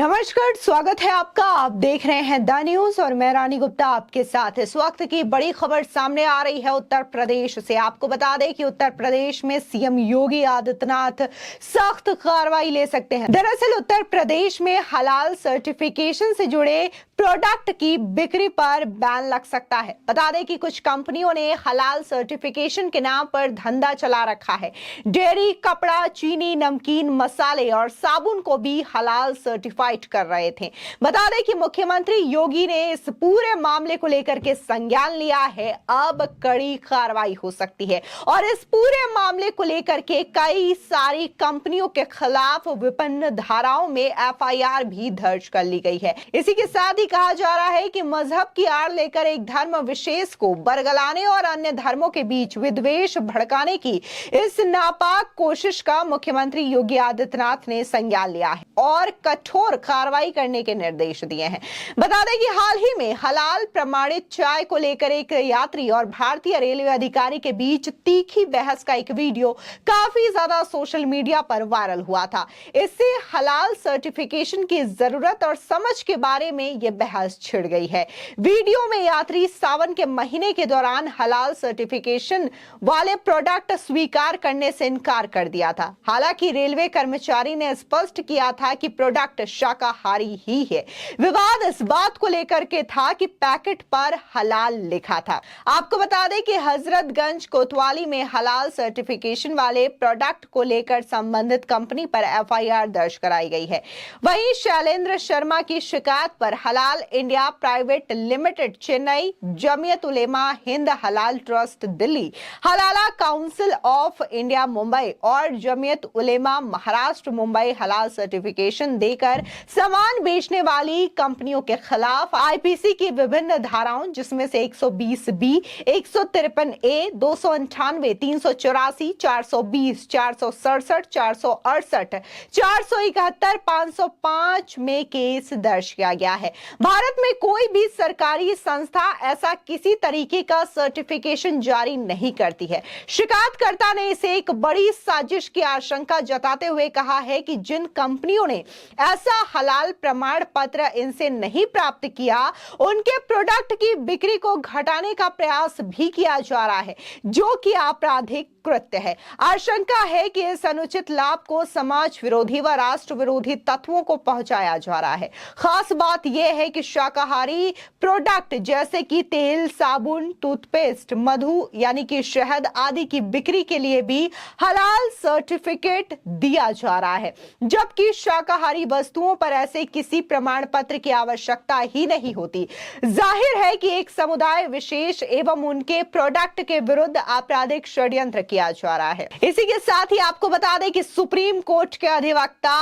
नमस्कार, स्वागत है आपका। आप देख रहे हैं द न्यूज और मैं रानी गुप्ता आपके साथ। इस वक्त की बड़ी खबर सामने आ रही है उत्तर प्रदेश से। आपको बता दें कि उत्तर प्रदेश में सीएम योगी आदित्यनाथ सख्त कार्रवाई ले सकते हैं। दरअसल उत्तर प्रदेश में हलाल सर्टिफिकेशन से जुड़े प्रोडक्ट की बिक्री पर बैन लग सकता है। बता दें कि कुछ कंपनियों ने हलाल सर्टिफिकेशन के नाम पर धंधा चला रखा है। डेयरी, कपड़ा, चीनी, नमकीन, मसाले और साबुन को भी हलाल सर्टिफाइड कर रहे थे। बता दें कि मुख्यमंत्री योगी ने इस पूरे मामले को लेकर के संज्ञान लिया है। अब कड़ी कार्रवाई हो सकती है और इस पूरे मामले को लेकर के कई सारी कंपनियों के खिलाफ विभिन्न धाराओं में एफआईआर भी दर्ज कर ली गई है। इसी के साथ ही कहा जा रहा है कि मजहब की आड़ लेकर एक धर्म विशेष को बरगलाने और अन्य धर्मों के बीच विद्वेष भड़काने की इस नापाक कोशिश का मुख्यमंत्री योगी आदित्यनाथ ने संज्ञान लिया है और कठोर कार्रवाई करने के निर्देश दिए हैं। बता दें कि हाल ही में हलाल प्रमाणित चाय को लेकर एक यात्री और भारतीय रेलवे अधिकारी के बीच तीखी बहस का एक वीडियो काफी ज्यादा सोशल मीडिया पर वायरल हुआ था। इससे हलाल सर्टिफिकेशन की जरूरत और समझ के बारे में यह बहस छिड़ गई है। वीडियो में यात्री सावन के महीने के दौरान हलाल सर्टिफिकेशन वाले प्रोडक्ट स्वीकार करने से इनकार कर दिया था। हालांकि रेलवे कर्मचारी ने स्पष्ट किया था कि प्रोडक्ट शाकाहारी ही है। विवाद इस बात को लेकर के था कि पैकेट पर हलाल लिखा था। आपको बता दें कि हजरतगंज कोतवाली में हलाल सर्टिफिकेशन वाले प्रोडक्ट को लेकर संबंधित कंपनी पर एफआईआर दर्ज कराई गई है। वहीं शैलेंद्र शर्मा की शिकायत पर Halal India private limited Chennai, Jamiat Ulema Hind Halal trust Delhi, Halala council of India Mumbai और जमीयत उलेमा महाराष्ट्र मुंबई हलाल सर्टिफिकेशन देकर सामान बेचने वाली कंपनियों के खिलाफ आईपीसी की विभिन्न धाराओं जिसमें से 120 बी, 153 ए, 298, 384, 420, 467, 468, 471, 505 में केस दर्ज किया गया है। भारत में कोई भी सरकारी संस्था ऐसा किसी तरीके का सर्टिफिकेशन जारी नहीं करती है। शिकायतकर्ता ने इसे एक बड़ी साजिश की आशंका जताते हुए कहा है कि जिन कंपनियों ने ऐसा हलाल प्रमाण पत्र इनसे नहीं प्राप्त किया, उनके प्रोडक्ट की बिक्री को घटाने का प्रयास भी किया जा रहा है, जो कि आपराधिक कृत्य है। आशंका है कि इस अनुचित लाभ को समाज विरोधी व राष्ट्र विरोधी तत्वों को पहुंचाया जा रहा है। खास बात यह है कि शाकाहारी प्रोडक्ट जैसे कि तेल, साबुन, टूथपेस्ट, मधु यानी कि शहद आदि की बिक्री के लिए भी हलाल सर्टिफिकेट दिया जा रहा है, जबकि शाकाहारी वस्तुओं पर ऐसे किसी प्रमाण पत्र की आवश्यकता ही नहीं होती। जाहिर है कि एक समुदाय विशेष एवं उनके प्रोडक्ट के विरुद्ध आपराधिक षड्यंत्र किया जा रहा है। इसी के साथ ही आपको बता दें कि सुप्रीम कोर्ट के अधिवक्ता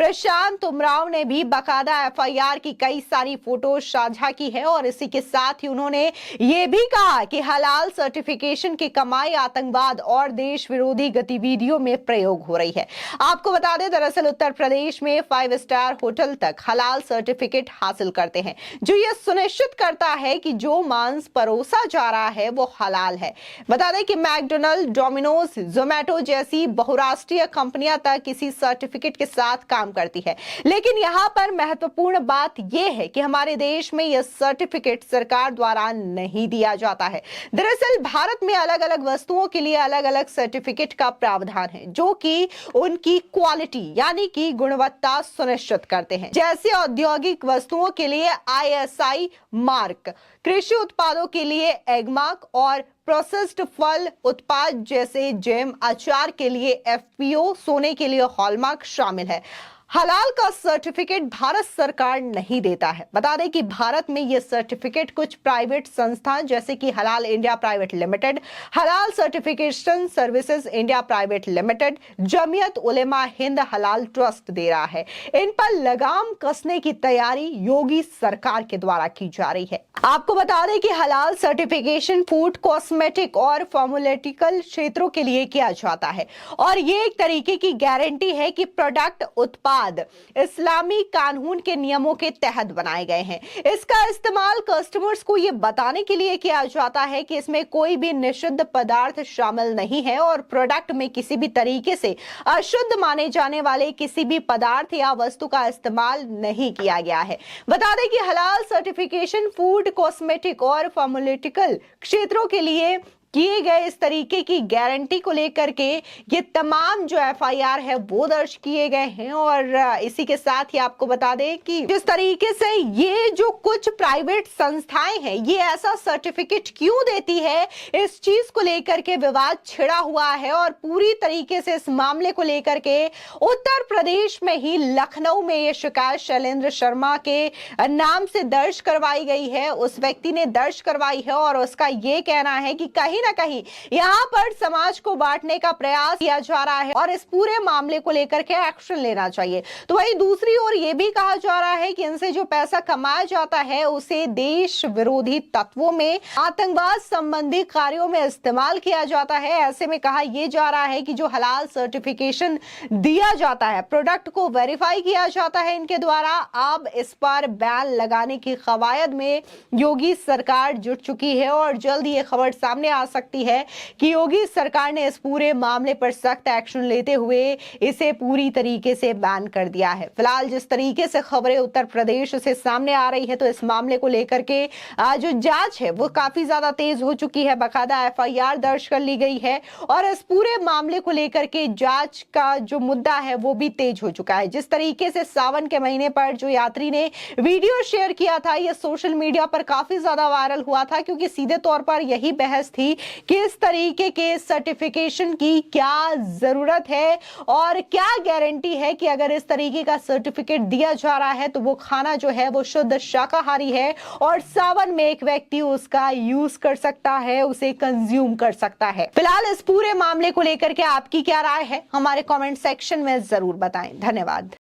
प्रशांत उमराव ने भी बाकायदा एफआईआर की कई सारी फोटो साझा की है और इसी के साथ ही उन्होंने ये भी कहा कि हलाल सर्टिफिकेशन की कमाई आतंकवाद और देश विरोधी गतिविधियों में प्रयोग हो रही है। आपको बता दें, दरअसल उत्तर प्रदेश में 5 स्टार होटल तक हलाल सर्टिफिकेट हासिल करते हैं, जो ये सुनिश्चित करता है कि जो मांस परोसा जा रहा है वो हलाल है। बता दें कि मैकडोनल्ड, डोमिनोज, जोमेटो जैसी बहुराष्ट्रीय कंपनियां तक इसी सर्टिफिकेट के साथ काम करती है। लेकिन यहां पर महत्वपूर्ण बात यह है कि हमारे देश में यह सर्टिफिकेट सरकार द्वारा नहीं दिया जाता है। दरअसल भारत में अलग अलग वस्तुओं के लिए अलग अलग सर्टिफिकेट का प्रावधान है, जो कि उनकी क्वालिटी यानी कि गुणवत्ता सुनिश्चित करते हैं। जैसे औद्योगिक वस्तुओं के लिए आईएसआई मार्क, कृषि उत्पादों के लिए एगमार्क और प्रोसेस्ड फल उत्पाद जैसे जैम, अचार के लिए एफपीओ, सोने के लिए हॉलमार्क शामिल है। हलाल का सर्टिफिकेट भारत सरकार नहीं देता है। बता दें कि भारत में यह सर्टिफिकेट कुछ प्राइवेट संस्थान जैसे कि Halal India private limited, Halal certification services India private limited, Jamiat Ulema Hind Halal trust दे रहा है। इन पर लगाम कसने की तैयारी योगी सरकार के द्वारा की जा रही है। आपको बता दें कि हलाल सर्टिफिकेशन फूड, कॉस्मेटिक और फार्मास्यूटिकल क्षेत्रों के लिए किया जाता है और ये एक तरीके की गारंटी है कि प्रोडक्ट उत्पाद बाद इस्लामी कानून के नियमों के तहत बनाए गए हैं। इसका इस्तेमाल कस्टमर्स को यह बताने के लिए किया जाता है कि इसमें कोई भी निषिद्ध पदार्थ शामिल नहीं है और प्रोडक्ट में किसी भी तरीके से अशुद्ध माने जाने वाले किसी भी पदार्थ या वस्तु का इस्तेमाल नहीं किया गया है। बता दें कि हलाल सर्टिफिकेशन फूड, कॉस्मेटिक और फार्मास्यूटिकल क्षेत्रों के लिए किए गए इस तरीके की गारंटी को लेकर के ये तमाम जो एफआईआर है वो दर्ज किए गए हैं। और इसी के साथ ही आपको बता दें कि जिस तरीके से ये जो कुछ प्राइवेट संस्थाएं हैं ये ऐसा सर्टिफिकेट क्यों देती है, इस चीज को लेकर के विवाद छिड़ा हुआ है। और पूरी तरीके से इस मामले को लेकर के उत्तर प्रदेश में ही लखनऊ में ये शिकायत शैलेंद्र शर्मा के नाम से दर्ज करवाई गई है। उस व्यक्ति ने दर्ज करवाई है और उसका ये कहना है कि कहीं ना कहीं यहां पर समाज को बांटने का प्रयास किया जा रहा है और इस पूरे मामले को लेकर के एक्शन लेना चाहिए। तो वहीं दूसरी ओर यह भी कहा जा रहा है कि इनसे जो पैसा कमाया जाता है उसे देश विरोधी तत्वों में, आतंकवाद संबंधी कार्यों में इस्तेमाल किया जाता है। ऐसे में कहा यह जा रहा है कि जो हलाल सर्टिफिकेशन दिया जाता है, प्रोडक्ट को वेरीफाई किया जाता है इनके द्वारा, अब इस पर बैन लगाने की कवायद में योगी सरकार जुट चुकी है। और जल्द ये खबर सामने आ सकती है कि योगी सरकार ने इस पूरे मामले पर सख्त एक्शन लेते हुए इसे पूरी तरीके से बैन कर दिया है। फिलहाल जिस तरीके से खबरें उत्तर प्रदेश से सामने आ रही है तो इस मामले को लेकर के जो जांच है वो काफी ज्यादा तेज हो चुकी है। बाकायदा एफआईआर दर्ज कर ली गई है और इस पूरे मामले को लेकर के जांच का जो मुद्दा है वो भी तेज हो चुका है। जिस तरीके से सावन के महीने पर जो यात्री ने वीडियो शेयर किया था ये सोशल मीडिया पर काफी ज्यादा वायरल हुआ था, क्योंकि सीधे तौर पर यही बहस थी कि इस तरीके के सर्टिफिकेशन की क्या जरूरत है और क्या गारंटी है कि अगर इस तरीके का सर्टिफिकेट दिया जा रहा है तो वो खाना जो है वो शुद्ध शाकाहारी है और सावन में एक व्यक्ति उसका यूज कर सकता है, उसे कंज्यूम कर सकता है। फिलहाल इस पूरे मामले को लेकर के आपकी क्या राय है हमारे कमेंट सेक्शन में जरूर बताएं। धन्यवाद।